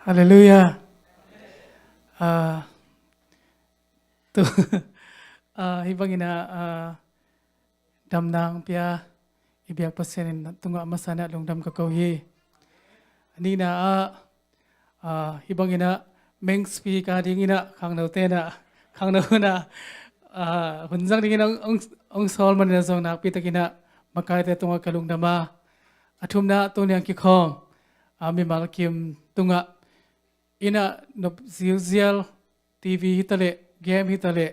ฮาเลลูยาอ่าตัวhibangina damnang pia ibyak pasenin tunga masana lungdam kakauhi ani na hibangina mengspi ka dingina khangnau te na khangnau na hunjang dingina ong sol man na zong nak pi takina makai te tunga kalungdama athumna tonyang ki khom ami malkim tunga ina no zial tv hitale game hitale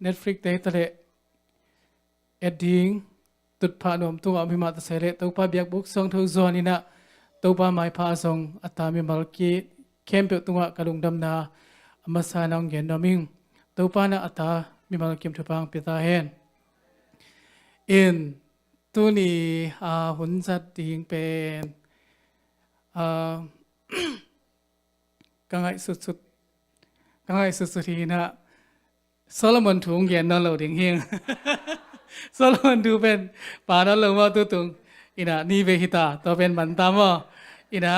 Netflix te hitale edding tut pha nom tunga ami ma ta sele to pa biak buk song tho zon ina to pa mai pha song atami malki kempe tunga kalungdam na amasa nang gen noming to pa na ata mi malkim thupang pita hen in tuni hunjat ding pen kangai sut kangai sut hi na Solomon ถุงเย็นนอนเหล่าดิ่งเฮียง Solomon ดูเป็นป่านอนเหล่าว่าตัวตุงอินะนี่เวหิตาตัวเป็นมันตามว่าอินะ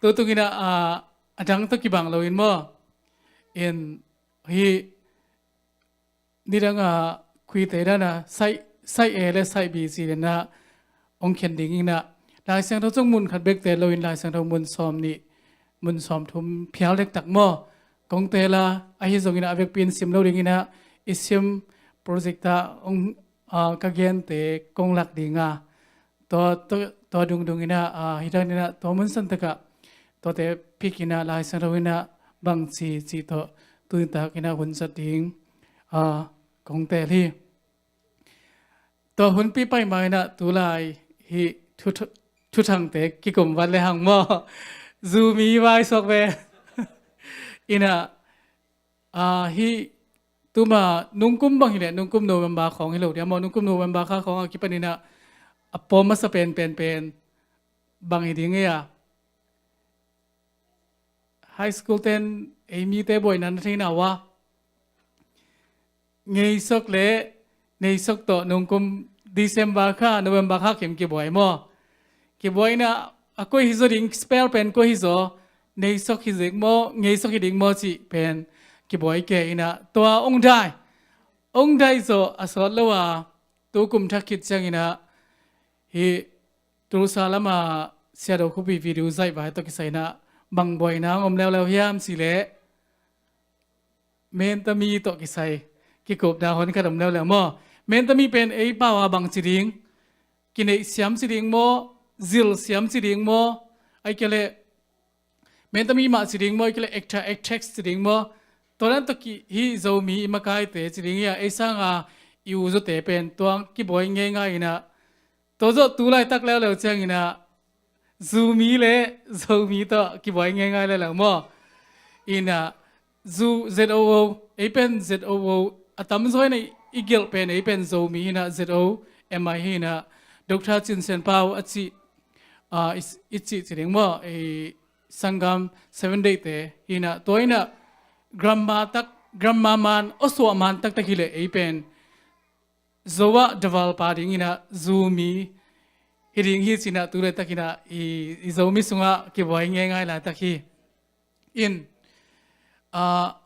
ตัวตุงอินะจังตัวกี่บังเหล่าอินว่าอินฮีนี่ดังคุยแต่ละนะใส่เอและใส่บีซีเลยนะองเขียนดิ่งอินะลายเสียงเราจงมุนขัดเบกแต่เหล่าอินลายเสียงเรามุนซ้อมนี่มุนซ้อมทุ่มเพียวเล็กตักหม้อกงเตล่าไอ้ที่ส่งอินะเวกปีนซิมเราดิ่งอินะอิซิมโปรเจกต์องกเกนเตกงหลักดิ่งตัวดุงอินะฮิตานินะตัวมุนสันตะกะตัวเตพิกินะลายเสียงเราอินะบังซีตัวตุนตากินะหุ่นสัตดิ่งกงเตลีตัวหุ่นปีไปมาอินะตุลายฮิทุทังเตกิกมวันเลหังมอซูมีไว้สอกเวอินะฮิตัวมานุ่งกุมบางทีเนี่ยนุ่งกุมโนเวมบาของฮิโลเดียมอนุ่งกุมโนเวมบาค่าของกิปนินะปอมัสเป็นบางทีดิ่งเงียไฮสคูลเต้นเอมีเต้บ่อยนั้นที่น่าวะเงยสกเล่ในสกโตนุ่งกุมดิเซมบาค่าโนเวมบาค่าเข็มกี่บ่อยมอกี่บ่อยนะก็ฮิโซดิ่งสเปลเป็นก็ฮิโซในสกฮิซิกมอเงยสกฮิดิ่งมอจิเป็นกี่บ่อยแกอินะตัวองค์ได้โซอสอดแล้วว่าตัวกุมทักคิดจังอินะฮีตัวสาลมาเสียดอกคุบีวิดีโอใจไว้ตัวกิไซนะบังบ่อยนะแล้วพยายามสิเละเมนตมีตัวกิไซกิกบดาหอนขนมแล้วมอเมนตมีเป็นไอ้ป้าวาบังสิริงกินไอ้เสียมสิริงมอซิลเสียมสิริงมอไอ้เกลเมนตมีมาสิริงมอไอ้เกลเอ็กเท็กสิริงมอตอนนั้นตะกี้ฮีโจมีมาไกลเตะสิริงเนี่ยไอ้สังอยู่จะเตะเป็นตัวกี่บ่อยง่ายนะตัวจะตัวไล่ตักแล้วจังนะซูมีเลยซูมีต่อกี่บ่อยง่ายเลยหลังมออินะซูZOOไอ้เป็นZOOอะตั้มซอยในอีเกลเป็นไอ้เป็นซูมีนะZOMIนะดร.จินเซนเปาอิจิสิริงมอไอ้สังกัม7 day เตะอินะตัวอินะกรัมมามันอสวามันตักฮิเลไอ้เป็นZowa deval pading ina zoomi hiring hi sina tule takina I zomi sunga ki boy ngai la takhi in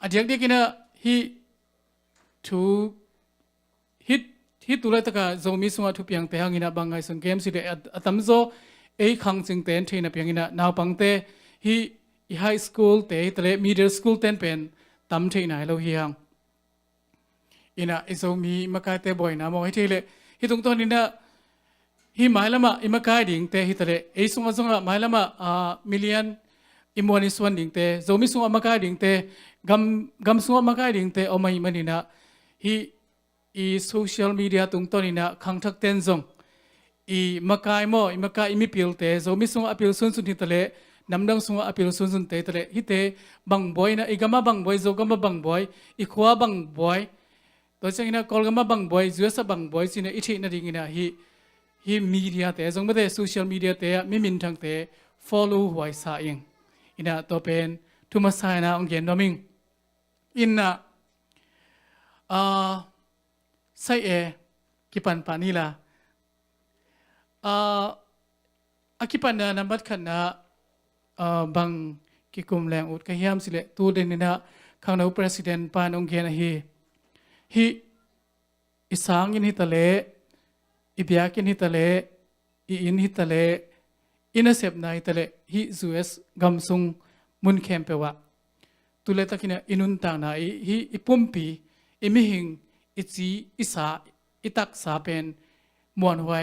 adiak dikina hi thu hit tule taka zomi sunga thu piang te hangina bangai sung game si de atamzo ei khang ching ten thina piang ina naw pangte hi high school te tele middle school ten pen tam thina lo hi hang ina izomi makai te boy na mo hitile hitung ton ina hi mailama imakai ding te hitale ei sunga mailama million imoni swan ding te zomi sunga makai ding te gam sunga makai ding te omai manina hi social media tung ton ina khangthak ten zong makai mo imakai imi pil te zomi sunga apil sun hitale namdang sunga apil sun te tale hite bang boy na igama bang boy zogama bang boy ikhwa bang boyตัวเจ้าอินะกอลกมาบังบ่อยจุดสับบังบ่อยสินะอิทินาดิ่งอินะฮีมีเดียแต่จงไม่ได้โซเชียลมีเดียแต่ไม่มินทั้งแต่ follow ไว้ซาเองอินะตัวเป็นทุมาสายนะองเกนดอมิงอินะใส่กิปันปานีละกิปันนะนับขันนะ บางกิกุมแรงอุดกะยามสิเลตูเดนินะข้างนอกประธานปานองเกนฮีอิสางอินฮิตะเลอิบยากินฮิตะเลอินฮิตะเลอินเซบนาฮิตะเลฮีจูเอสกัมซุงมุนเคมเปวะตุเลตะกินะอินุนตางนาฮีอิปุมปีอิมิหิงอิจีอิสาอิตักสาเป็นมวนไว้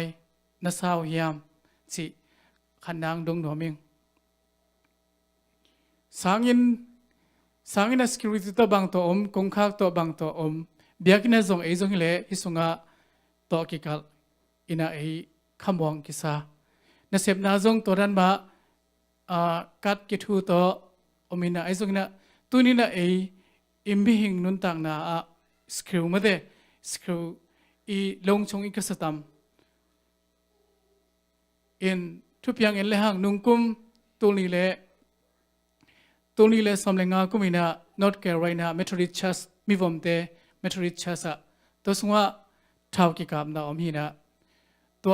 นาซาวฮิยามสิขันนางดงหนอมิงsangin na security to bang to kong khak to bang to biakina zong ei zong le hisunga to kikal ina ei khamwang kisa na sep na zong to ran ba kat ki thu to omina ei zong na tunina ei imbi hing nun tang na screw ma de screw I long chong ikasatam in thupiang en le hang nungkum tulni le somlenga kumina North Carolina Methodist Church mi vomte Methodist Church to sunga thau ki kam na omhina to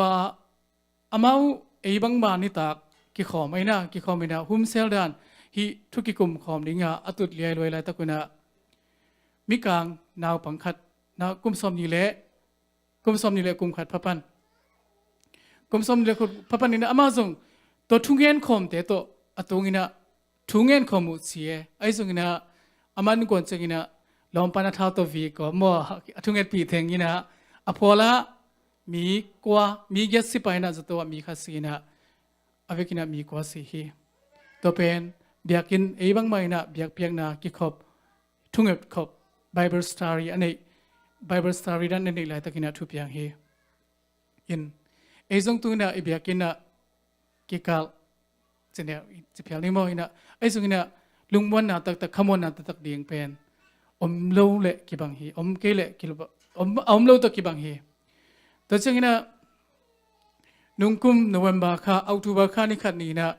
amau eibang ma ni tak ki khom aina ki khomina hum sel dan hi thuki kum khom dinga atut liai loi lai takuna mi kang naw pangkhat na kum som ni le kum khat phapan kum som ni le phapan ni na amazong to thungen khom te to atungina thungen khomu chie ai sungina aman kon chengina lompana thau to vi ko mo athungen pi thengina aphola mi kwa mi get si paina zato mi khasina avekina mi kwa si hi to pen biakin eibang maina biak piak na ki khop thunget khop bible story ane bible story dan ne lai takina thu piang hi in ezong tu na ibiakina kikal chene chipial ni mo ina ai sungina lungmon na tak khamon na tak ding pen lo le ki bang hi ke le ki lo to ki bang hi to chengina nungkum November kha October kha ni khat ni na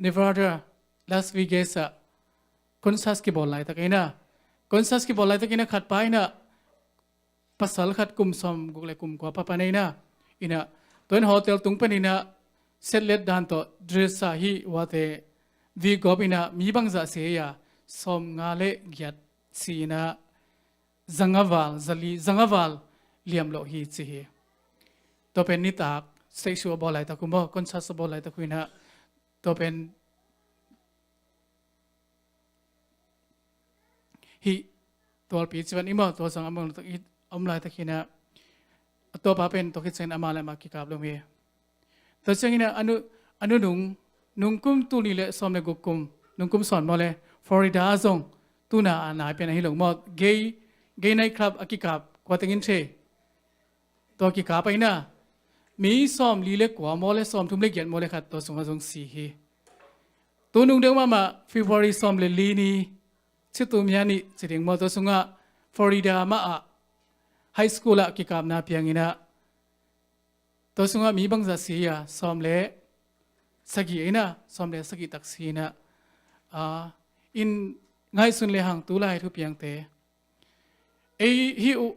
Nevada Las Vegas concert ki bol lai takina concert ki bol lai takina khat pai na pasal khat kum som gugle kum kwa papa nei na ina toin hotel tung panina setlet dan to dressa hi wate vi gobina mi bangza se ya som ngale gyat sina zangaval liam lo hi chi hi to pen ni tak sexual bolai ta kumo concert bolai ta kuina to pen hi tol pi chwan imo to sang among to omlai ta kina to pa pen to kitchen amala ma ki kap lo me to changina anu nungkum tu ni le som le gukum nungkum son mo le Florida zong tu na anai pen hi long mo gay night club akikap kwatengin che to ki ka paina mi som li le kwa mo le som thum le gyat mo le khat to songa jong si hi tu nung deu ma February som le li ni chitum ya ni chiding mo to songa Florida ma high school akikap na piangina to sunga mi bangza siya somle sagi ina somle sagi taksina in ngai sun le hang tu lai thu piang te ei hi u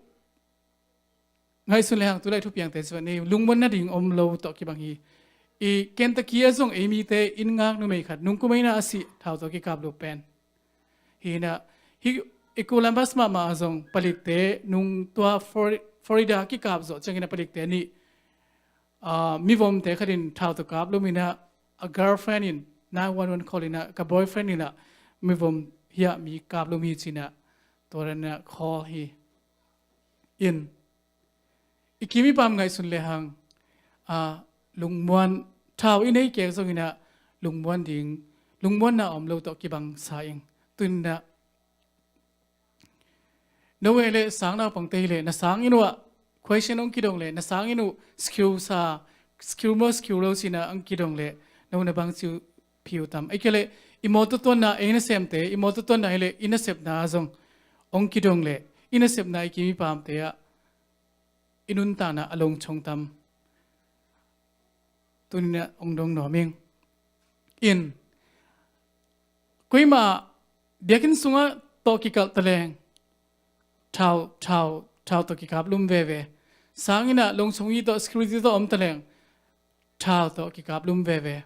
ngai sun le hang tu lai thu piang te chwani lungmon na ding om lo to ki bang hi I Kentucky azong ei mi te in ngak nu mei khat nung kumaina asi thau to ki kap lo pen hi na hi Columbus ma azong palik te nung tua Florida ki kap zo changina palik te ni mi vom te kharin thau to kap lumina a girlfriend in 911 callina ka boyfriend ina mi vom hia mi kap lumi china torana call hi in ikimi pam ngai sun le hang lungmon thau inei ke zongina lungmon na om lo to ki bang sa ing tunna no le sang na pang te le na sang inwa question ong kidong le na sang inu skill lo sina ang kidong le no na bang chu phiu tam aikele imoto ton na ena sem te imoto ton na le ina sep na zong ong kidong le ina sep na ki mi pam te ya inun ta na along chong tam tunina ong dong no ming in kuima biakin sunga to ki kal taleng thau to ki kap lum ve sangina long songi to security to om taleng thau to ki kap lum ve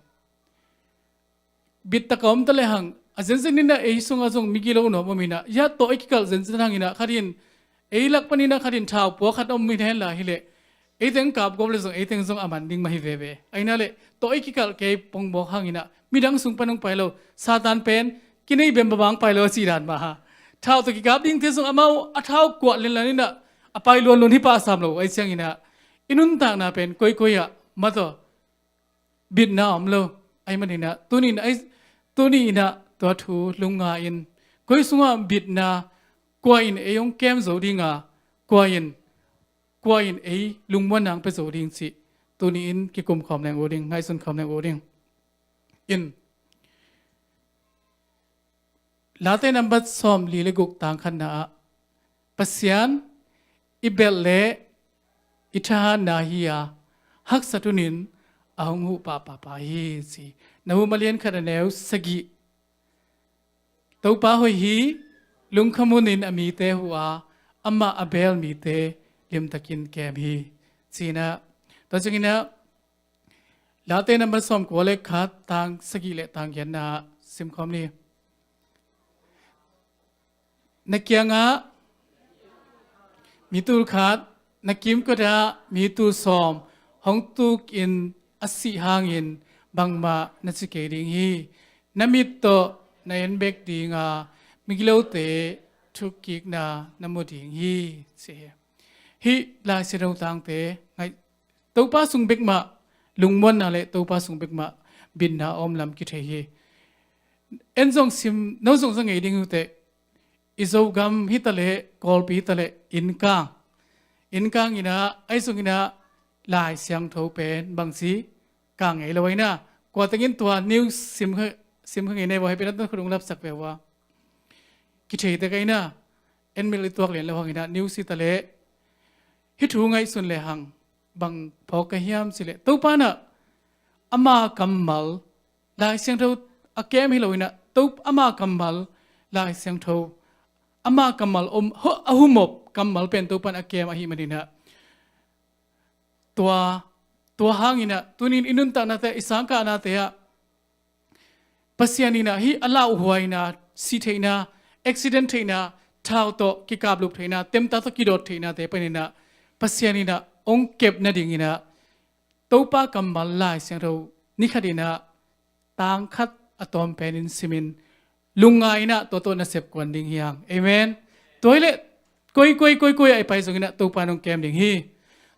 บิดตะกอมตะเลหังอาเซนเซนินะเอซุงอาซงมิกิโลโนมมินะยาโตเอกิกัลเซนเซนังอินะขัดินเอลักปนินะขัดินท้าวปัวขัดอมมิเทนลาฮิเลเอเต็งกับกบเลซงเอเต็งซงอามันดิงมาฮิเวเวไอนั่นเลโตเอกิกัลเกยปงบอกหังอินะมิดังสุงปนุงไปโลซาตานเป็นกินไอเบมบางไปโลสีดานมาฮะท้าวตะกิกับดิงเทซงอามาอัท้าวกวดเลนลานินะอไปลวนลวนที่ป้าสามโลไอเสียงอินะอินุนต่างนาเป็นกุยกุยอะมาโตบิดน้ำโลไอมันอินะตัวนี้นะไอตัวนี้นะตัวทูลุงงาอินกุยสุงาบิดนากว่าอินเอยงแก้มโซดิงากว่าอินเอลุงวันนางไปโซดิงสิตัวนี้อินกิกุมคอมแรงโอดิงไงสุนคอมแรงโอดิงอินลาเตนัมบัดซอมลีเลกุกต่างขันนาปัสยันอิเบลเลอิทานาฮิยาฮักสัตุนินอาหงหูปาปาฮีสินาหูมาเลียนขันแนวสกิตัวป้าหอยฮีลุงขมุนินอมีเตหัวอามาอเบลมีเตเลียมตะกินแกมฮีสินะตอนจริงนะลาเตนัมบัดซอมกัวเล็กขัดต่างสกิเลต่างยันนาซิมคอมนี้นักยังมีตูขัดนักกิมก็ได้มีตูซอมห้องตุกอินอสิหางอินบางมานัสเกดิงฮีนามิตโตในเอ็นเบกดิงมิกิโลเตทุกกิกนานามุดิงฮีเสียฮีลาเสดงต่างเตไงตัวป้าสุงเบกมาลุงมันอะไรตัวป้าสุงเบกมาบินนาอมลำกิเทฮีเอ็นซงซิมน้องซงสังเกตดิงอุเตอิโซกัมฮิตาเลกอลปีฮิตาเลอินกังอินะไอสุงอินะลายเสียงทูเป็นบางสีกางไงเราไว้นะกว่าตั้งยินตัวนิวซิมข้างในว่าให้เป็นต้นขนมรับสักแบบว่ากิจเหตุกันนะเอ็นมิลิตัวเรียนแล้วว่าไงนะนิวสิตาเลฮิตหูไงสุนเลหังบางพอกระเฮียมสิเลตัวป้านะอามากัมมัลลายเสียงทูอาเกมให้เราไว้นะตัวอามากัมมัลลายเสียงทูอามากัมมัลอาหุมบกัมมัลเป็นตัวปันอาเกมอาหิมันนี่นะตัวหางอินะตัวนี้อินุนตานาเตอิสังกานาเตะปัสยานีนะฮีอัลลาอุฮวายนะสีเทนะอุบิเหตุเทนะท้าวโตกิกาบลุกเทนะเต็มตาตกิโดเทนะเตะไปนี่นะปัสยานีนะองเก็บนาดิ่งอินะตัวป้ากัมมัลลายเสียงเรานิคดีนะต่างคัดอะตอมเป็นอินซิมินลุงไงนะตัวน่ะเสพกวนดิ่งเฮียงเอเมนตัวเล็กกุยไอไปส่งอินะตัวป้าน้องเกมดิ่งฮี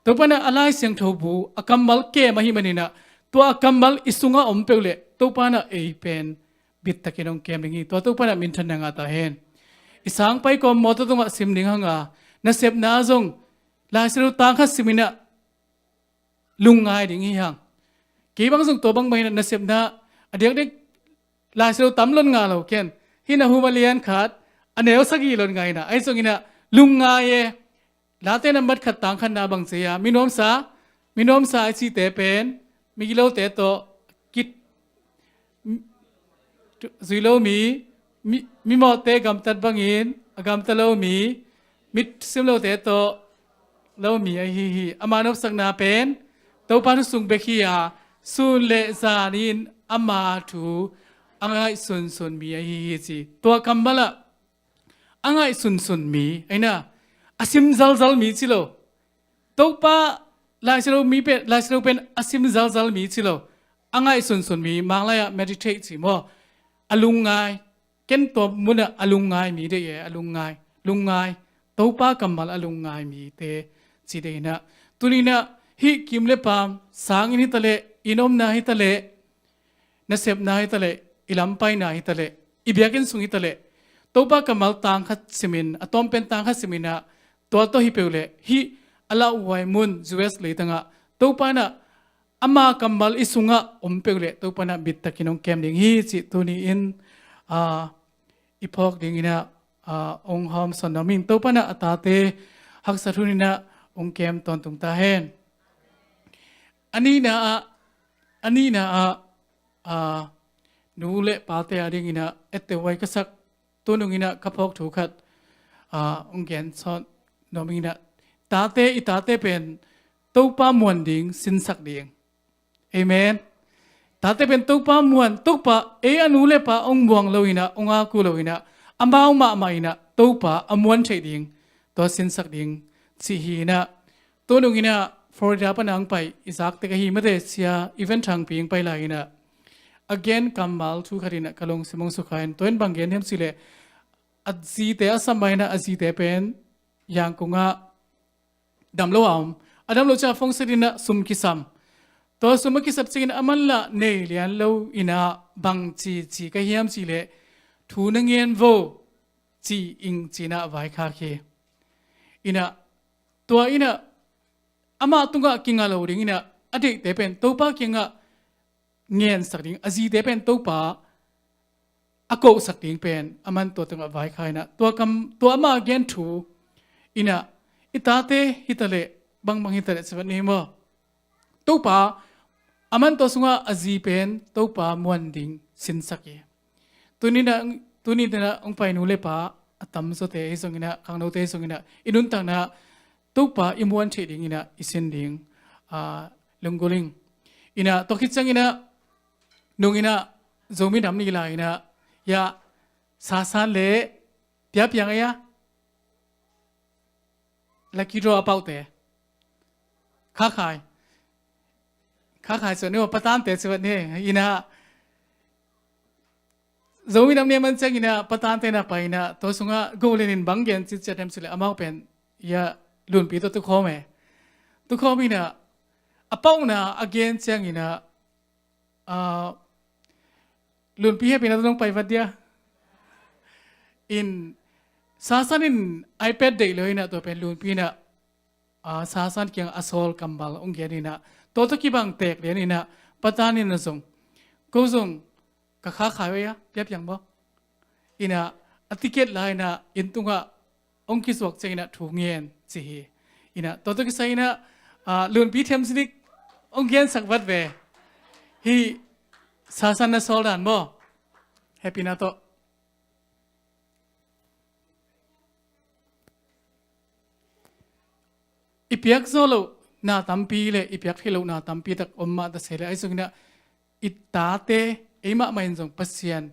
ตัวปนักอะไรเสียงทูบูอากัมบัลเกมาหิมันนี่นะตัวอากัมบัลอิสุงะอมเปลเลตัวปนักเอเป็นบิดตะกินองเกมนี้ตัวปนักมินทันงาตาเห็นอิสังไปก็มอตตัวมาซิมดิ่งหงาน่าเสพน่าจงลายสิรุตังคัสซิมินะลุงไงดิ่งเฮียงกี่บางส่งตัวบางใบน่าเสพน่าเด็กลายสิรุตั้มล้นงาเราเกนฮินาหูมาเลียนขาดอันเดียวสักกี่ล้นไงนะไอ้ส่งอินะลุงไงลาเตนัมบัดขัดต่างขันนาบังเสียมินอมซาไอซีเตเป็นมิกิโลเตโตกิดซุยโลมีมอเตกัมตัดบังอินกัมตะโลมีมิดซิมโลเตโตโลมีไอฮีอามานบสักนาเป็นตัวปานุสุงเบคียาสุนเลซานินอามาทูอังไอสุนมีไอฮีสิตัวกัมบละอังไอสุนมีไอน่ะอาซิมซัลมีสิโลตัวป้าลายสิโลมีเป็นลายสิโลเป็นอาซิมซัลมีสิโลอังไงสุนมีมังลาย meditate สิโมอลุงไงเก็นตัวมุนอลุงไงมีเดียอลุงไงตัวป้ากัมมัลอลุงไงมีเตสิเดนะตุลีนะฮิกิมเลปามสางอินฮิตะเลอินอมนาฮิตะเลนเซบนาฮิตะเลอิลัมไปนาฮิตะเลอิเบียกินสุงฮิตะเลตัวป้ากัมมัลต่างขัดสิมินอตอมเป็นต่างขัดสิมินะตัวฮิเปลเลฮิอัลลาอุไวมุนจูเอสเลยตั้งตัวปานะอามากัมบัลอิสุงะอมเปลเลตัวปานะบิดตะกินองแกมดิ่งฮีจิตัวนี้อินอีพอกดิ่งนะองหอมสนมินตัวปานะอัตาเตหักสัตุนินะองแกมตอนตุงตาเฮนอันนี้นะนูเละปาเตอดิ่งนะเอตเตไว้ก็สักตัวนึงนะกระพอกถูกขัดองแกนสอนนอมินะตาเตเป็นตัวป้ามวนดิ่งสินสักดิ่งเอเมน ตาเตเป็นตุกปามวนตุกปาอนุเลปาองบวงโลอินะองอากูโลอินะอัมบาวมามาอินะตุกปาอมวนเฉยดิงตัวสินสักดิงสิฮีนะตัวนุงินะฟลอริดาปนังไปอิสักเตกฮีมาเดเซียอีเวนต์ทางปีงไปลายนะ again kamal thu kharina kalong simong sukhain toin banggen hem sile azzi te asamaina azzi te pen yang kunga damlo am adam lo cha phong sedina sum kisam to sum kisap chingin amalla ne lian lo ina bang chi ka hiam chi le thu na ngien vo chi ing china vai kha khe ina to ina ama tunga kinga lo ring ina ade te pen to pa kingaเงี้ยสักดิ่งอาจีเดเป็นตัวป่าอากสักดิ่งเป็นอามันตัวตั้งไว้ใครนะตัวมาเงี้ยถูอินะอิตาเตฮิตาเลบางฮิตาเลสวัสดีมั้งตัวป่าอามันตัวสุงอาจีเป็นตัวป่ามวนดิ่งสินสักเยตัวนี้นะองไปนูเลป่าตั้มสุดเตะส่งอินะขังนูเตะส่งอินะอินุนต่างนะตัวป่าอิมวนเฉดดิ่งอินะอิสินดิ่งลงกุลิงอินะตัวคิดจังอินะนุ่งอินะโจมิดำนี่ลายนะยาซาซาเล่เปียบยังไงยะลักกี้รอเป่าเตะค้าขายส่วนนี้ว่าประธานเตะส่วนนี้อินะโจมิดำเนี่ยมันจังอินะประธานเตะน่ะไปนะตัวสุงะกูเลนินบังเกินจิตจะทำสิ่งอามาเป็นยาลุนปีตัวตุกข้อไหมตุกข้อมีนะอาเป้านะอาเกนจังอินะลุนพี่ให้เป็นอะไรต้องไปวัดเดียอินซาซันอิน iPad เด็กเลยนะตัวเป็นลุนพี่นะซาซันเกี่ยงอัสโซลกัมบัลองเกียนี่นะตัวตะกี้บางเตกเลยนี่นะปัตตานีนะส่งกูส่งกะค้าขายไว้ยะเรียบยังบ่อินะอติเกตไลน์นะอินตุงะองคิสวกเจนะถูกเงียนสิอินะตัวตะกี้ใส่นะลุนพี่เทมสินิกองเกียนสักวัดเวฮีซาซันนะโซลดันบ่แฮปปี้นะโตอีเปียกโซโลนาตัมปีเลอีเปียกที่โลนาตัมปีตักอมมาตะเสลไอซุงนะอิตาเตไอมาไม่จงปัสยัน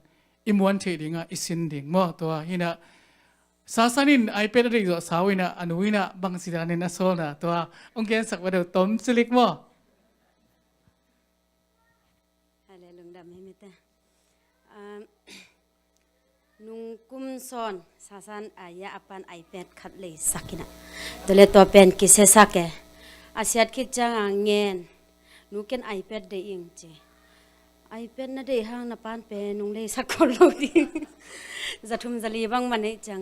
อิมวันเทดิงะอิสินดิงบ่ตัวฮินะซาซันินไอเป็ดริกสาวินะอนุวินะบังสิดานินะโซลนะตัวองเกียนสักว่าเดี๋ยวต้มสิลิกบ่นุงกุมซอนซาซันอายะอปันไอแพดขัดเลยสักนะตัวเลตัวเป็นกิเซสักอาเซียดคิดจังเงินนุเกนไอแพดได้ยิงเจไอแพดน่ะได้ห้างน่ะปานเป็นนุงเลยสักคนโลดีจะทุ่มจะลีบางมันนี่จัง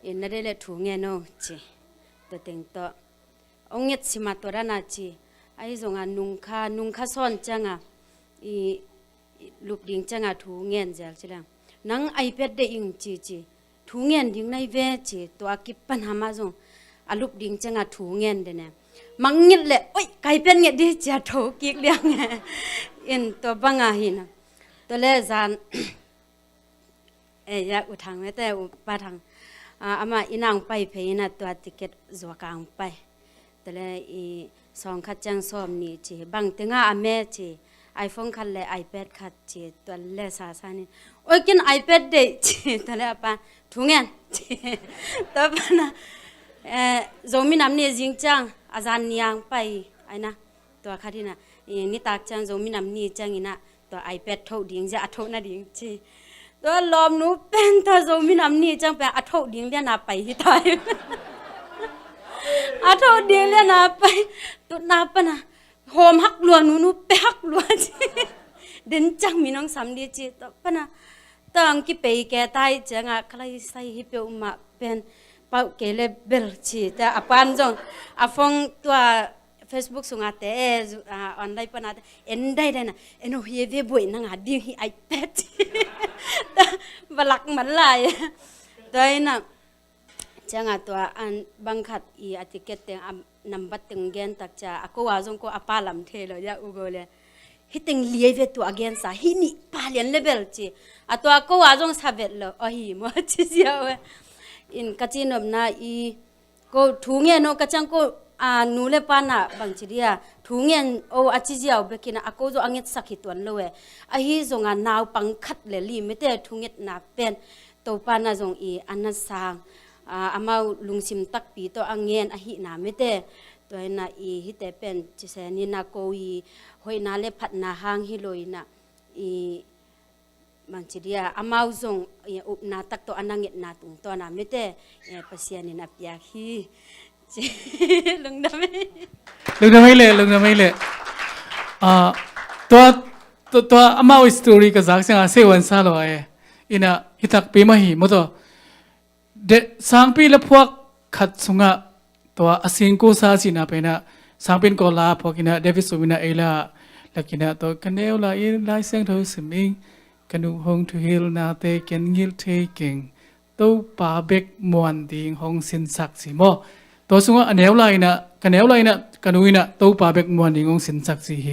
อินน่ะได้เลยถูเงินโนเจตัวเต็งตัวองเง็ดสิมาตัวด้านน่ะเจไอจงนุงคาซอนจังอีลูกดิ่งจังถูเงินเจใช่แล้วนังไอแพดได้ยิงจีถูเงินดิ่งในเวจีตัวกิบปัญหามาจงอาลูกดิ่งจังถูเงินเดเนี่ยมังเงิดเลยโอ้ยไก่เป็นเงิดดิจะถูกกิกเลี้ยงอินตัวบังอาหินตัวเล่จานอยากอุทางไม่แต่อุปาทางอามาอินางไปเพยินตัวติเกตจัวกางไปตัวเล่อีสองขัดจังซ้อมนี่จีบางตึงอาเมจีไอโฟนขัดเลยไอแพดขัดจีตัวเล่สาสานี่โอ้ยกินไอแพดเด็จีตัวเล่ปะถุงเงินจีตัวปะนะโจมีน้ำเนี่ยจริงจังอาจารย์ยังไปไอ้นะตัวคดีน่ะนี่ตากจังโจมีน้ำนี่จังอีน่ะตัวไอแพดเท่าดิ่งจะอัดเท่าน่ะดิ่งจีตัวลอมนูเป็นตัวโจมีน้ำนี่จังไปอัดเท่าดิ่งเลี้ยน่ะไปที่ไทยอัดเท่าดิ่งเลี้ยน่ะไปตัวน่ะปะนะโฮมฮักลัวนูไปฮักลัวจีเดินจังมีน้องสามดีจีตัวปะนะตั้งกี่ปีแกตายจังใครใส่ฮิปโปมาเป็นเป่าเกลเบลชีแต่อปันจงฟงตัว Facebook สุงาเตออนไลน์ปนัดเอ็นได้เลยนะเอ็นโอเฮเวบุยนังหาดิ้งไอแพดบลักมันลายตัวน่ะจังตัวอันบังคัดอีอติเกตเตงนำบัตรตึงเกนตักจะก็ว่าจงก็อปาลัมเทเลยยาอุโกเลยฮิตึงเลี้ยเวตัวเกนสาฮินี่ปาเลียนเลเบลจีตัวก็ว่าจงสาเวลเลยอ๋อฮิมัวจีเสียวอินกัจจินบนาอีก็ถูเงี้ยโนกัจจังก็ นูเลปานะบางทีเดียทุงเงินโออาจิเจียวเบกินะอากูจะอังเงินสักหิตวันเลยอาฮีจงอ่ะนาวปังคัดเลยลีไม่ได้ทุงเงินนับเป็นตัวปานะจงอีอันนั้นสางอามาลุงซิมตักปีตัวอังเงินอาฮีนาไม่ได้ตัวน่ะอีฮิตเป็นจิเสนีนาโกอีหอยนาเลพัดนาหางฮิโลยนะอีบางทีเดียอามาจงอุปนาตักตัวอันนั้นเงินนาตุงตัวน่ะไม่ได้ภาษานี่นับยาฮีลุงดำไม่ลุงทำไมเลยตัวอามาวิสตอรี่ก็จากเสียงเสวันซาโลเออินะฮิตักปีมาหีมดเดสังปีละพวกขัดสุงะตัวอาศิงกูซาสินะเป็นสังเป็นกอลาพวกินะเดวิสวินะเอลาลักินะตัวกันเนวลาอินไลเซงทอสมิงกันอุฮงทุฮิลนาเตเกนยิลเทกิงตัวปาเบกมวนดิงฮงสินสักสิโมตัวสุงะอันเนวไลนะกันเนวไลนะกันอุยนะตัวปาเบกมวนดิงฮงสินสักสิเฮ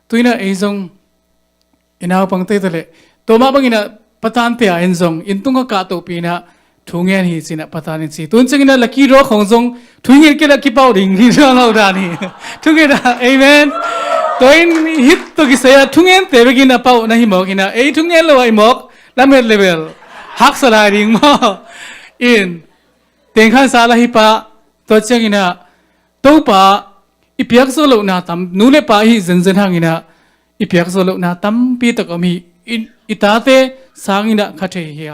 ตัวนะไอซงอินาปังเตตเลตัวมาบังอินะปะตานเตียอินซงอินตุงกะตัวปีนะทุงเงินฮีสินะปะตานิสิตุนซิงนะลักกี้รอของซงทุงเงินก็ลักกี้เป้าดิ่งที่เราเอาดานี่ทุงเงินเอเมนตัวอินฮิตตัวกิเสียทุงเงินเตะไปกินนะเป้านะฮิมอกกินนะเอ้ทุงเงินเราไอ้หมอกละเม็ดเลเวลฮักสลายดิ่งมาอินเต็งขันสาลาฮิปะตัวเจ้ากินนะตัวปะอีเปียกโซโลนะตั้มนูเลปะฮีเซนเซนหากินนะอีเปียกโซโลนะตั้มปีตะก็มีอิตาเตสากินนะขัดเฮีย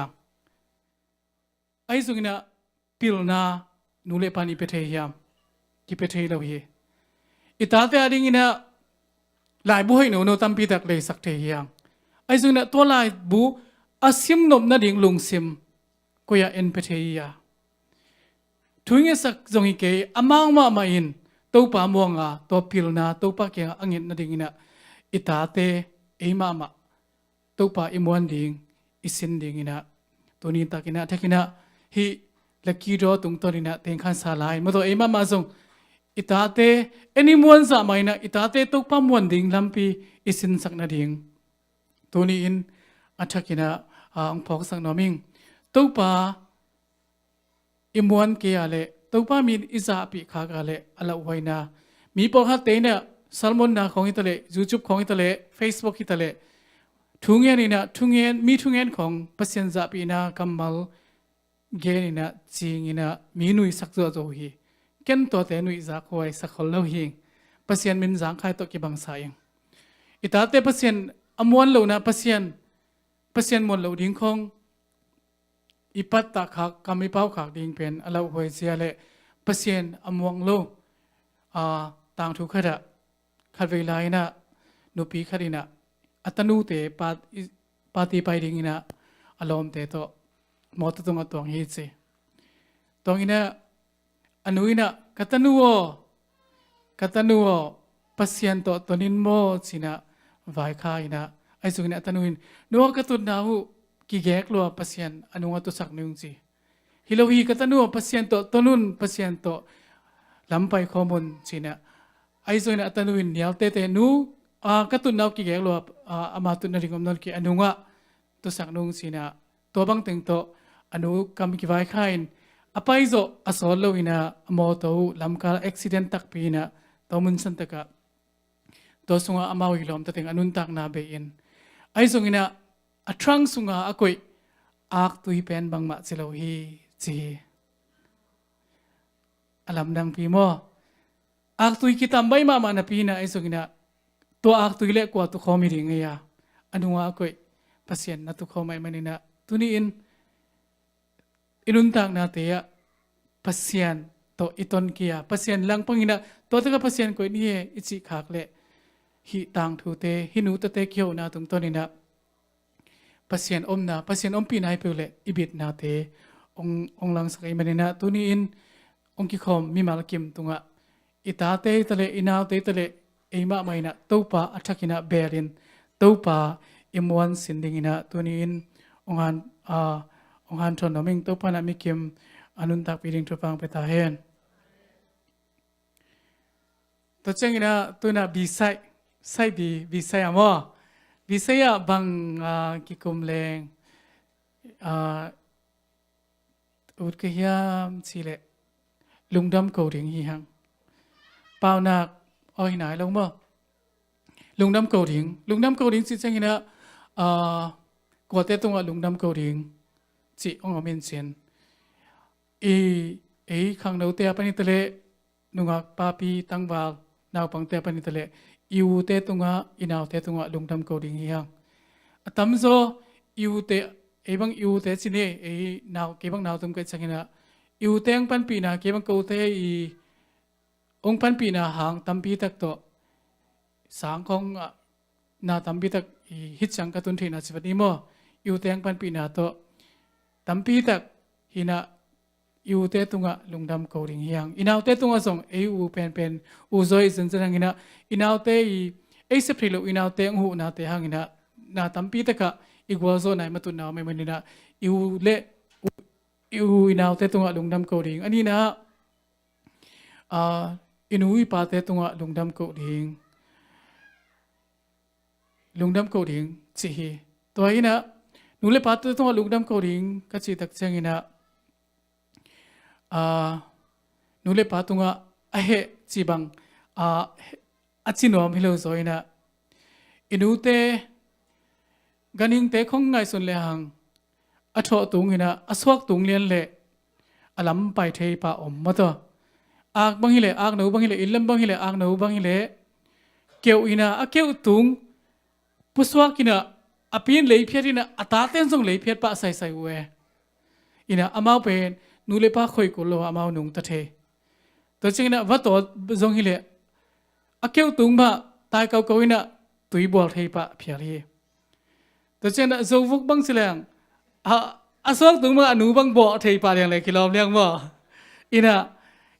ไอ้สุกินะพิลนานูเลปานิเปเทียมกิเปเทียเราเฮอิตาเตอดิ่งนะหลายบุให้หนูตั้มปีตักเลยสักเทียงไอ้สุกินะตัวหลายบุอาซิมนบนาดิ่งลุงซิมก็อย่าเอ็นเปเทียทุยเงสักจงฮิเกอามางมาอินตัวปามวงอ่ะตัวพิลนาตัวปากเกียงอังเงินนาดิ่งนะอิตาเตเอมาตัวปาอิมวันดิ่งอิสินดิ่งนะตัวนี้ตากินะเทกินะฮีลักกี้รอตุงตัวนี้นะเต็งขันสาลายมาตัวเอมาส่งอิตาเตเอนิมวนสามัยนะอิตาเตตุกปั๊มวันดิ่งลำปีอิสินสักนาดิ่งตัวนี้อินอัชกินะองพอกสักนอมิงตุกปาอิมวนเกียเลตุกปามีอิซาปีขากาเลอลาไวนามีปอกฮัตเตเนี่ยซัลมอนนาของอิตาเลยูทูบของอิตาเลเฟซบุ๊กอิตาเลทุงเงินนี่นะทุงเงินมีทุงเงินของปัสยันซาปีนากัมมัลเกนี่นะจีงินะมีนุยสักตัวโจฮีเกันตัวแต่นุยสักไว้สักคนเล่าหิงปัสยันมินจางใครตัวกีบังสายอิตาเตปัสยันอมวนเหล่านะปัสยันมวนเหล่าดิ้งคงอิปัตตาขากกามิเป้าขากดิ้งเป็นอลาหวยเสียเลปัสยันอมวงโลต่างทุกขะขัดเวลานะนุปีขัดินะอัตนูเตปาติไปดิ้งนะอารมณ์เตโตมอตตงตัวฮีเซตรงนี้นะอนุอินะกัตนูโอปัสยันตัวนินโมสินะวายคายนะไอสุกินะตนุอินนัวกัตุนนาหูกิเกกลัวปัสยันอนุวัตุสักนึงสิฮิโลฮีกัตนูปัสยันตัวนุนปัสยันตัวลำไปข้อมูลสินะไอสุกินะตนุอินเนียลเตเตนูกัตุนนากิเกกลัวอามาตุนนาริกอมนอลกิอนุวะตุสักนึงสินะตัวบังตึงโตอนุกำกิไว้ข้ายอภัยโซอสอลโลวินะมอตัวลำการอุบิเหตุตักปีนะตัวมุนสันตกะตัวสุงอามาวิลอมตัดถึงอนุนตักนาเบียนไอสุงนะอัตรังสุงอาอคุยอักตุยเป็นบางมาสิโลฮีจีอลัมดังปีโมอักตุยกิตามใบมานาปีนะไอสุงนะตัวอักตุยเล็กกว่าตัวคอมิริงเงียอนุอาคุยปัสยันนัตุคอไม่มันนะตุนีอินุนตักนาเตียปัสยันตัวอิตอนเกียปัสยันลังปังอินะตัวตะกับปัสยันก็นี่อิจิขากเละฮิตังทูเตฮินูตะเตเกียวนาตรงตัวนี้นะปัสยันนะปัสยันปีนายเปล่าอิบิดนาเตองลังสักมันนะตัวนี้องกิคอมมีมาลกิมตรงอ่ะอิตาเตตะเลอินาเตตะเลเอมาไม่นะตัวปะอัฐกินะเบรินตัวปะอิมวันสินดิงินะตัวนี้องหันทนน้มิงตัวปานามิกิมอนุนตักปีดิงทุปังเปตาเฮนตัวเจงินะตัวน่ะบีไซบีไซอะมอบีไซอะบังกิคุมเลงอุดกะยามสิเลลุงดำโกดิงฮีฮัง เปล่านักอ้อยไหนลงบ่ลุงดำเกาหลิงลุงดำเกาหลิงสิจังหินะกว่าแต่ตรงว่าลุงดำเกาหลิงจิองอเมนเซียนขังเราเตะปนิตเลนุงปาปีตั้งวาลนาวปังเตะปนิตเลยูเตตรงว่าอินาวเตตรงว่าลุงดำเกาหลิงเฮียงตั้มโซยูเตบังยูเตสิเนนาวเก็บังนาวตรงกันจังหินะยูเตงปันปีนาเก็บังเกาเตองปันปีนาหางตั้มปีตักโตสังของนาตั้มปีตักฮิตสังกัตุนเทนาสิบนี้มั้ยูเตงปันปีนาโตตั้มปีตักหินะยูเตตุงะลุงดำเกาหลิงเฮียงอินาวเตตุงะส่งอูเป็นอูซอยสินจังหินะอินาวเตสพริโลอินาวเตงหูนาเตหังหินะนาตั้มปีตักะอีกว่าโซนายมาตุนนาวไม่เหมือนนะยูเลยูอินาวเตตุงะลุงดำเกาหลิงอันนี้นะอินุยปาเตตุงะลุงดำเกาหลิงลุงดำเกาหลิงสิฮีตัวนี้นะนูเลปาเตตุงะลุงดำเกาหลิงก็จิตักจังหินะนูเลปาตุงะเฮจีบังชินวมฮิโลโซอินะอินูเตกันหิงเตคงไงสุนเลหังทอตุงหินะสวกตุงเลียนเลอลัมไปเทปาอมมาตัวบังฮิเลนูบังฮิเลอิลลัมบังฮิเลนูบังฮิเลเกี่ยวอินะเกี่ยวตุงปุสวากินะปีนเลยเพียรินะตาเต้นส่งเลยเพียรปะใส่เวอินะอามาเป็นนูเลปาคอยกุลโลอามาหนุงตะเทตัวจริงนะวัดตัวจงฮิเลเกี่ยวตุงบะตายเก่าอินะตุยบอลเทปะเพียรีตัวเช่นโจฟุกบังสิเลงสวกตุงมาหนูบังบ่เทปะเลียงเลยกิโลเลียงบ่อินะ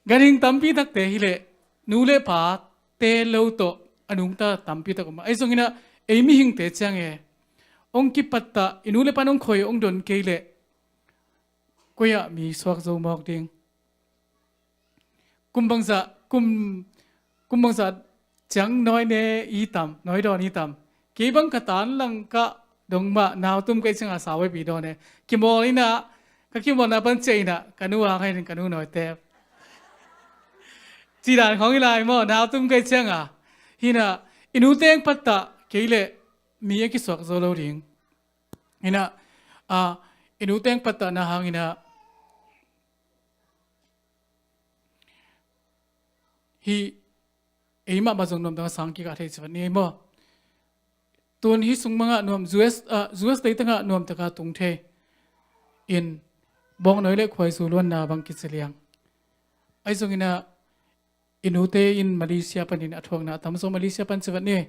กันหิงตั้มปีตักเตฮิเลนูเลปาเตโลโตอนุงตาตั้มปีตักมาไอ้ทรงอินะมีหิงเตจังองกิปัตตาอินูเลปานองคอยองดนเกเลก็ยมีสวกโจมอกดิงกุมบังซาจังน้อยเนอีตัมน้อยดอนอีตัมกีบังกตานลังกะดงมะนาวตุมไกจังอาสาวปีดอนเนกิมอลินะก็กิมอนาปันเจนะกันูอาให้กันูน้อยเตบจีดานของอีไลมอนาวตุมไกจังฮินะอินูเตงปัตตาเกเลมีเอกิสวกโจโลดิงฮินะอินูเตงปัตตานะหังฮินะฮีมาบาจงนมตั้งสังกิกาเทศวันนี้มั้งตัวนี้สุงมังะนวมUS ได้ตั้งนวมตะกาตุงเทอินบองน้อยเล็กควายสูล้วนนาบังกิจเลียงไอ้ทรงนี้อินูเตอินมาเลเซียปันอินอัทวงนาทำสมมาเลเซียปันสวันนี้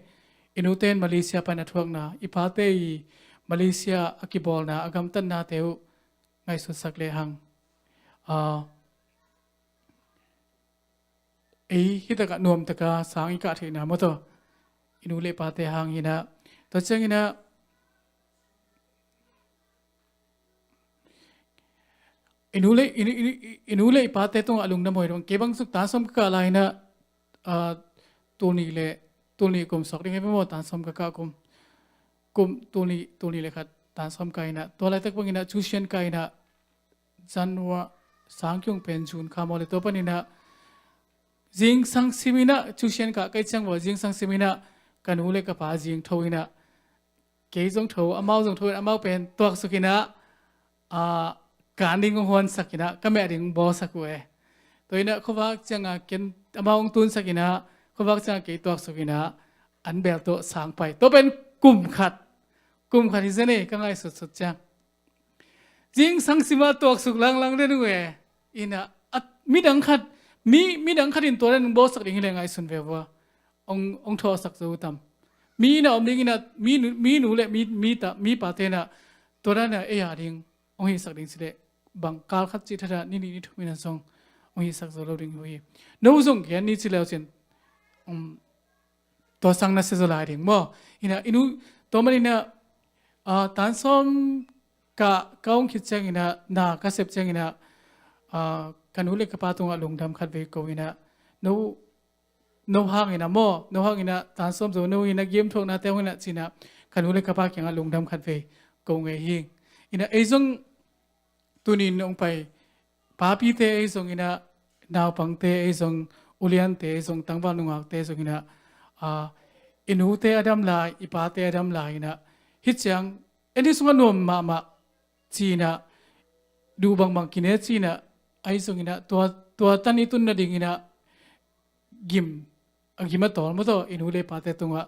อินูเตนมาเลเซียปันอัทวงนาอีพาเตยมาเลเซียอากิบอลนาอากำตันนาเตวไงสุดสักเลหังฮิตกะนวมตะกาสังอิกะเทนะมะตออินูเลปาเตหังหินะตะเจงหินะอินูเลปาเตตงอะลุงนะมอยดงเกบังสุกตาสมกะลายนะตัวนี้กุมสอกดิงให้บ่ตาสมกะกุมตัวนี้เลยค่ะตาสมกะนะตัวอะไรตักบังหินะจูเชียนกะนะจันวะสังkyung pen jun khamo le to panina jing sang simina chusian ka kai chang wa jing sang simina kanule ka pa jing thoina ke jong tho amau jong thoin amau pen tok sukina kaning hon sakina kame ring bo sakwe toina khowa changa ken amau tun sakina khowa changa ke tok sukina an bel to sang pai to pen kum khat hi jene ka ngai sut chang jing sang sima tok suk lang de nuwe ina mi dang khat mi dang khatin to ren bo sak ding lengai sun vewa ong tho sak zo tam mi na om ding ina mi nu le mi pa te na to ran na e ya ding ong hi sak ding sile bang kal khat chi thara ni thu mi na song ong hi sak zo lo ding hui no song gen ni chi lao chen to sang na se zo la ding mo inu to mani na tan som ka kaung khit chang ina na ka sep chang ina kanule ka patung alung dam khat ve ko ina no hang ina mo no hang ina tan som zo no ina game thok na te hona china kanule ka pa kyang alung dam khat ve ko nge hi ina ezong tunin nong pai pa pi te ezong ina naw pang te ezong อุเลียนเตส่งตั้งวันนุ่งอักเตส่งอินะอินูเตอดัมลายอิปาเตอดัมลายนะฮิตจังเอ็นที่ส่งนวมมาจีนะดูบางกินเนจีนะไอส่งอินะตัวตันนี้ตุนนะดิ่งอินะกิมกิมมาต่อมาต่ออินูเลปาเตตุงะ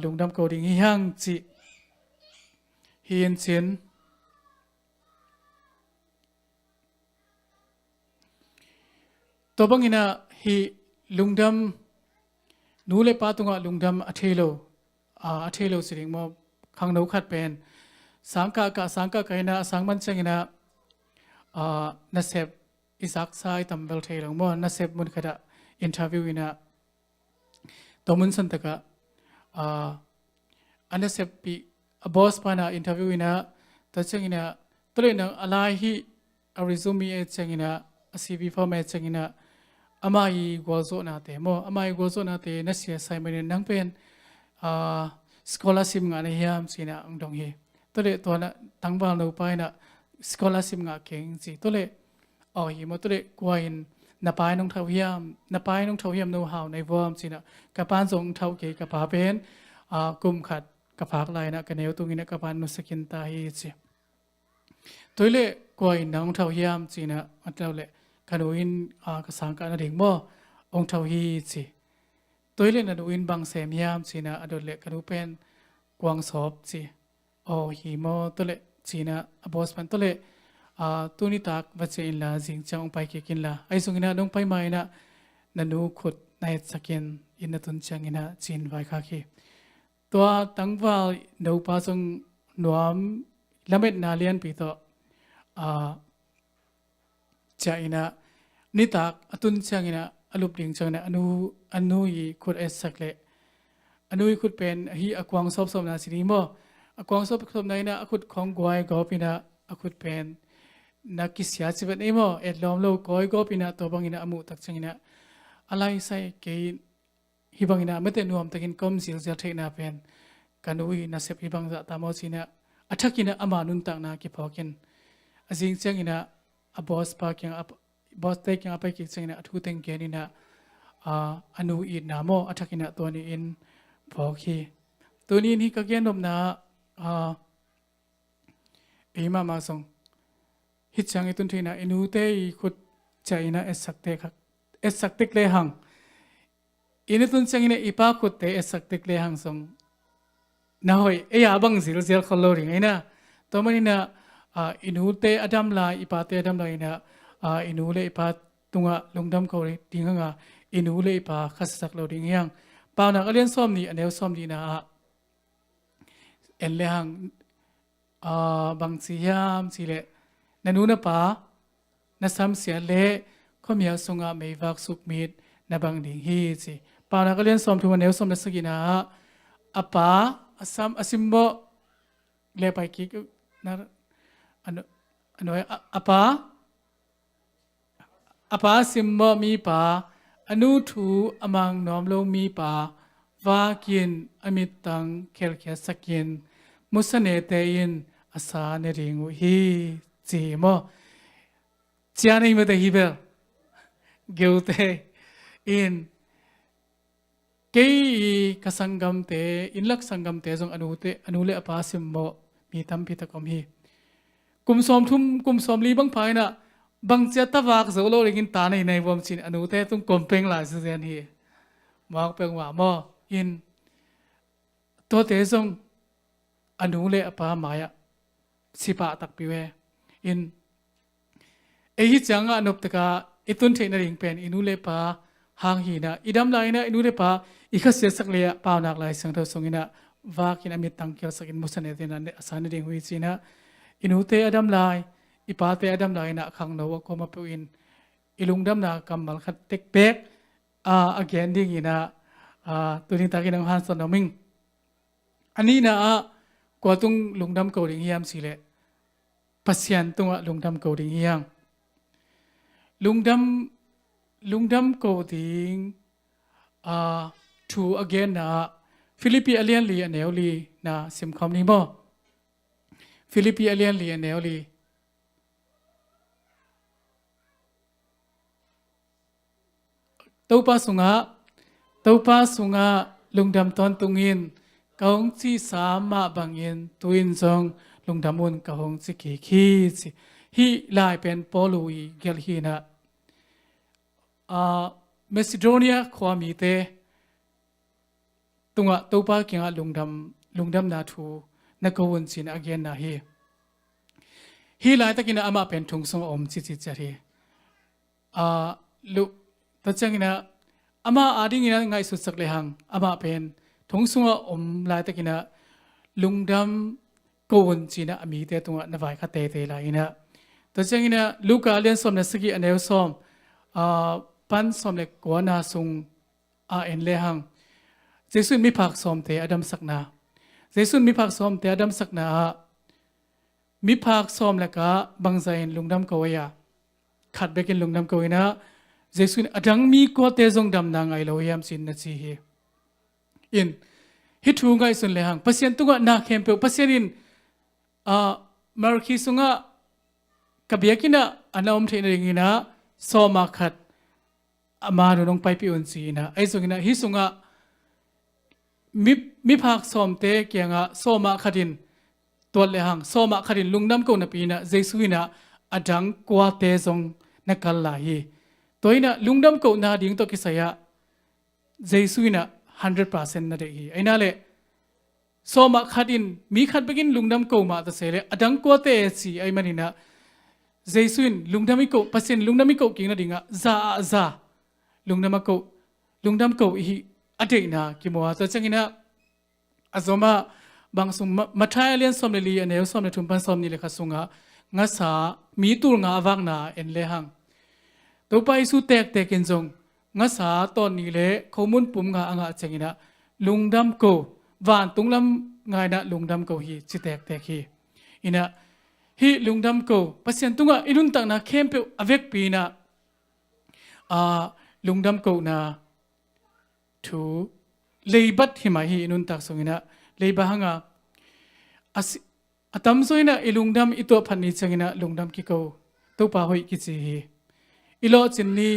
ลุงดำโกดิ่งฮิฮังจีฮินเซนตัวบางอินะฮิลุงดำนูเลปาตุงะลุงดำอัเทโลสิริงมาขังนูขัดเป็นสังกะอินะสังมันเชงินะนัสเซบอิสักไซตัมเบลเทลงมอนัสเซบมุนขดะอินทาวิวอินะตัวมุนสันตกะอันนัสเซบปีบอสปานะอินทาวิวอินะตัวเชงินะตัวเรื่องอะไรฮีอาริซูมีเอเชงินะซีวีฟอร์แมตเชงินะอามายีกัวโซนาเตโมอามายีกัวโซนาเตนัสเซียไซมันนังเป็นสกอลาซิมงานเฮียมสินะองดงเฮตัวเล็ตัวนั้นตั้งบางเราไปนะสกอลาซิมงานเก่งสิตัวเล็ฮิมตัวเล็กวายนับไปน้องเท่าเฮียมนับไปน้องเท่าเฮียมโน้ตหาวในวอร์มสินะกับปานส่งเท่าเกกับปาเป็นกลุ่มขัดกับพักลายนะกันเนวตรงนี้นะกับปานนุสกินตาฮีสิตัวเล็กกว่าน้องเท่าเฮียมสินะอันเราเล็กขนวินกสังการเด็กมั่วองเท่าฮีสิตัวเล็กนันวินบางเสมยามสินะอดเล็กขนุเป็นกวางสอบสิฮิโมตัวเล็กสินะบอสมันตัวเล็กตัวนี้ตักวัดเจนละจิงจังไปกินละไอ้ส่งนะน้องไปมานะนันดูขุดในสกินอินตุนจังนะจีนไว้ค่ะคีตัวตั้งว่าดูปาส่งนวมละเม็ดนาเลียนปีโตใจนะนิตักอตุนจังนะอลุบลิงจังนะอนุยีขุดเอสสักเละอนุยีขุดเป็นฮีอกวางซอบนะสินิโมอกวางซอบในนะขุดของกวยกอปินะขุดเป็นนักกิจยาชีวิตนี้โมเอ็ดล้อมโลกกอยกอปินะตัวบางอินะอมุตักจังนะอะไรใส่เกยฮิบังอินะไม่แต่นวมตะกินก้มสิลเเทนะเป็นกันอุยนัสเซบฮิบังจะตามอสินะอัฐกินะอามานุนตักนะกิพอกินจิงจังอินะบอสปากิงบอสเตกิงไปกิจังนะทุเต็งเกนินะอนุอีนะโมอัฐกินะตัวนี้อินพอคีตัวนี้นี่ก็เกี่ยนนมนะมาส่งฮิตจังอิตุนทีนะอินูเตยขุดใจนะเอสักเตครับเอสักเตกเลหังอินตุนจังอินะอีปาขุดเตเอสักเตกเลหังส่งนะเฮ้ยอาบังสิลขลอริงไงนะตัวมันนี่นะอินูเตอดัมลาอีปาเตอดัมลาอินะอินูเลอีปาตุงะลงดำเขาเลยดิ้งงะอินูเลอีปาขัดสักเราดิ้งยังปาวนักเรียนซ้อมนี่อันเดียวซ้อมดีนะเอ็นเลหังบางสิยามสิเลนันูนปานัสามเสียเละเขามีอาสงะไม่วักสุกมีดนับางดิ่งฮีสิปาวนักเรียนซ้อมทุกวันเดียวซ้อมนัสกินะอาปาอาซิมโบเลไปกิกนะอันนั้นอาปาซิมโบมีปาอนุทูอมังนอมโลมีปาวากินอมิตังเคลเคสกินมุสเนเตยินอาสาเนริงุฮีจีโมจานิมเตฮิเบลเกวเตอินเกยกสังกัมเตอินลักสังกัมเตจงอนุเลอปาซิมโมมีตัมพิตกอมฮีกุมสอมลีบังไพนะบางเจ้าตะวากโซโลเริงตาในวอมชินอนุเตตุงกลมเพ่งหลายเสียนฮีมากเป็นว่าโมอินตัวเตจงอนุเลอปามายะสิปะตักปิเวอินฮิจังอนุปตกาอิตุนเทนริงเป็นอินุเลปาหางฮีนะอิดัมไลนะอินุเลปาอิคัสเสสักเลียปาวนักไลสังเทสงอินะวากินอมิตังเกียวสักินมุสเนเตนันอาสานเริงหุยจีนะอินุเตอดัมไลอีปาเตอดัมไลนะขังนวกมาปูอินอิลุงดัมนะกัมมัลขัดเต็กเป๊กagain ding ina tuning takin ang hanson naming ani na ko tung lungdam ko ding hiam sile pasyan tung lungdam ko ding hiang lungdam ko ding to again na Philippi alien li aneoli na sim khom ni mo Philippi alien li aneoli tàu pa sunga lungdam ton tungin kaung chi sama bangin tuin zong lungdamun kaung chi ki hi lai pen polui gel hi na Macedonia khwami te tunga topa kinga lungdam na thu na kawun chin again na hi lai takina ama pen thung song om chi chari lu ta changina ama ading ina ngai su sak le hang ama pen thung sunga om lai takina lungdam kawun china ami te tunga na vai kha te la ina ta changina luka len som na sagi aneu som pan som le kwana sung en le hang jesu mi phak som te adam sakna jesu mi phak som te adam sakna mi phak som le ka bangzain lungdam kawaya khat bekin lungdam kawina jesu adang mi ko te jong dam na ngai lo yam sin na chi hi in hi thu ngai sun le hang pasien tunga na khem pe pasien in marki sunga kabiakina anaom thein ringina soma khat ama nong pai pi un si na ai sungina hi sunga mi phak som te kyanga soma khatin tol le hang soma khatin lungnam ko na pi na jesuina adang kwa te jong na kal la hi toina lungnam ko na ding to kisaya jesuina 100% na de hi aina le soma khatin mi khat begin lungnam ko ma ta sele adang kwa te si ai manina jesuin lungdami ko pasin lungdami ko king na dinga za lungdam ko hi adeina kimoa ta changina azoma bangsung mathai alian som le li ane som le thumpan som ni le khasunga nga sa mi tur nga awak na en le hang to pai su tek in jong nga sa ton ni le khomun pum nga anga changina lungdam ko van tunglam ngai na lungdam ko hi chi tek hi ina hi lungdam ko pasien tunga inun tak na kempe avek pi na lungdam ko na thu leibat hima hi inun tak songina leiba hanga atam soina ilungdam ito phanni changina lungdam ki ko to pa hoi ki chi hi ilo chinni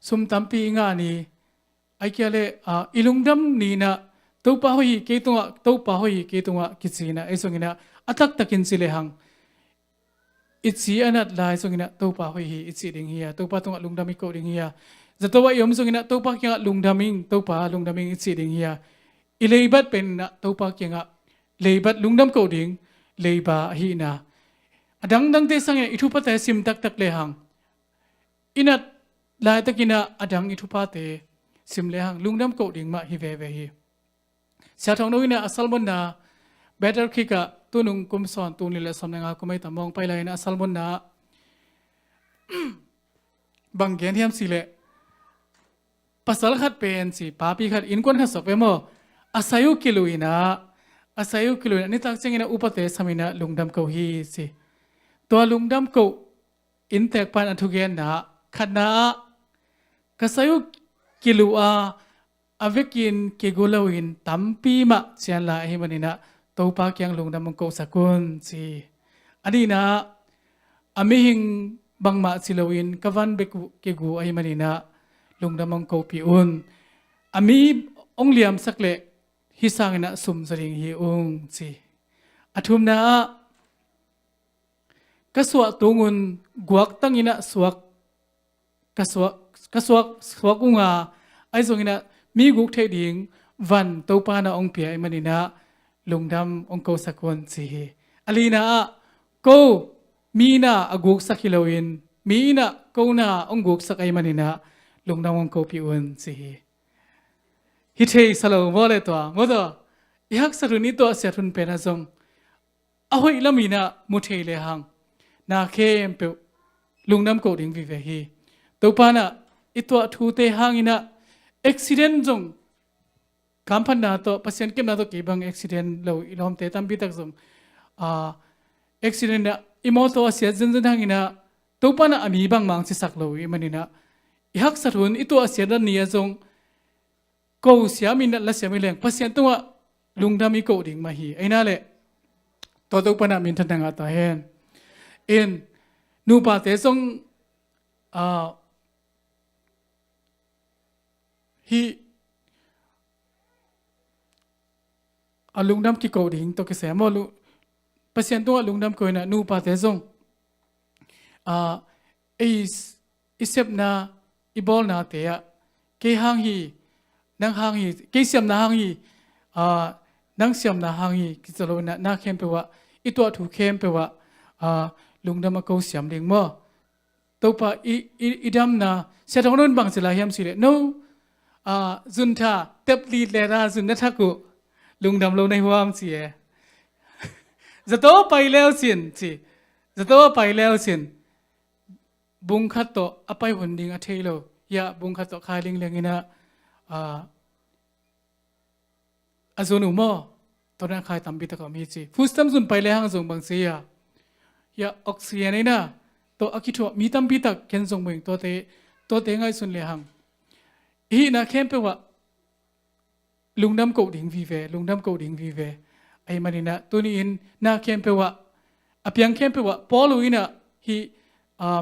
sum tampi nga ni ai kyale ilungdam ni na to pa hoi ke tunga ki chi na ai songina atak takin chile hang itsi anat lai songina to pa hoi hi itsi ding hi to pa tunga lungdam ko ding hi zatowa yom songina to pa kya lungdaming itsi ding hi ileibat pen na to pa kya leibat lungdam ko ding leiba hi na adang dang te sang ithu pa te sim tak le hang inat lai takina adang ithu pa te sim le hang lungdam ko ding ma hi ve hi sia thong no ina asalmon na better khika tunung kum son tu ni le somnga kumai tamong pai lai na asalmon na banggen hiam sile pasal khat pen si papi khat in kon kha sok pe mo asayu kiluina ni tak chengina upate samina lungdam ko hi si to lungdam ko in tek pan athugen na khana kasayu kilua avekin kegolawin tampi ma chian la hi manina topa kyang lungdam ko sakun si adina amihing bangma chilowin kawan beku kegu ai manina lungdam ko pi un ami ongliam sakle hisangina sum zaring hi ung chi athumna kaswa tungun guak tangina suak kaswak unga aizongina mi guk the ding van topa na ong pia manina lungdam ong ko sakon chi alina ko mina aguk sakilowin mina ko na ong guk sakai manina lungdam ong ko pi un chi hitei salo mole to ngodo ihak saruni to serun pena jong ahoi lamina muthei le hang na khem pe lungnam ko ding vi ve hi topa na itwa thu te hangina accident jong kampan na to pasien kem na to ki bang accident lo ilom te tam bi tak jong accident na imoto asia jen hangina topa na ami bang mang chi sak lo i manina ihak sarun itu asia dan nia jong ko siamin la siamileng pasien tunga lungdami ko ding ma hi aina le to pana min thananga ta hen in nu pa te jong hi alungdam ki ko ding to ke se mo lu pasien to alungdam ko na nu pa te zong isep na ibol na te ya ke hang hi nang hang hi ke siam na hang hi nang siam na hang hi ki chalo na khem pe wa itwa thu khem pe wa lungdam ko siam ding mo to pa idam na se thong non bang sila hiam si le no zun tha tep li le ra zun na tha ku lungdam lo nei huam si e zato pai leo sin si zato pai leo sin bung khat to apai hunding a thailo ya bung khat to khaling lengina azonu mo to na khai tambi ta ko mi chi fustam zun pai le hang zong bang se ya oxygen na to akitho mi tambi ta ken zong meng to te ngai sun le hang hi na khem pe wa lungnam ko ding vi ve lungnam ko ding vi ve ai manina tuni in na khem pe wa apyang khem pe wa poluina hi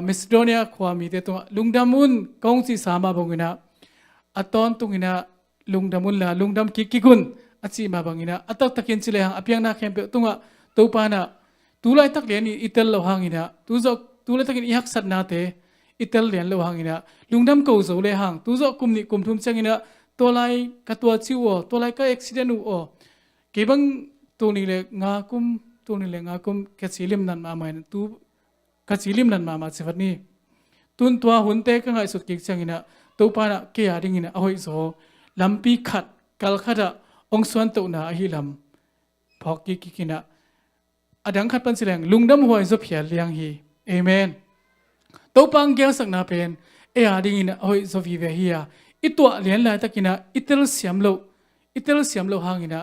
Macedonia khwa mi te to lungdamun kong si sama bongina aton tungina lungdamun la lungdam kikun achi ma bangina atak takin chile hang apyang na khem pe tunga topa na tulai tak len itel lo hangina tulai takin ihak sat na te itel len lo hangina lungdam ko zo le hang tuzo kumni kumthum changina tolai katwa chiwo tolai ka accident u kebang tuni le nga kum ke chilim nan ma mai tu ka chilim nan ma chewani tun tua hunte ka ngai sut ki changina to pa na ke ya ding ina ahoi zo lampi khat kal khada ongsuan to na hi lam phok ki kina adang khat pan sileng lungdam hoi zo phial liang hi amen to pang gyang sak na pen e ya ding ina ahoi zo vi ve hi ya itwa lian la takina itel siam lo hangina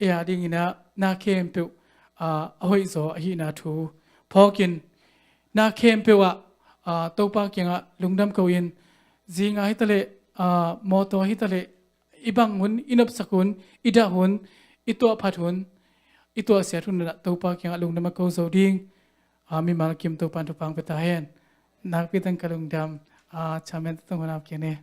e ya ding ina na kem pe ahoi zo hi na thu phokin na khem pe wa topa kenga lungdam ko in zinga hitale moto hitale ibang hun inop sakun ida hun itwa phathun itwa seathun na topa kenga lungdam ko zo ding mi mal kim topan to pang pe ta hen nak pi tang kalungdam chamen tong na kene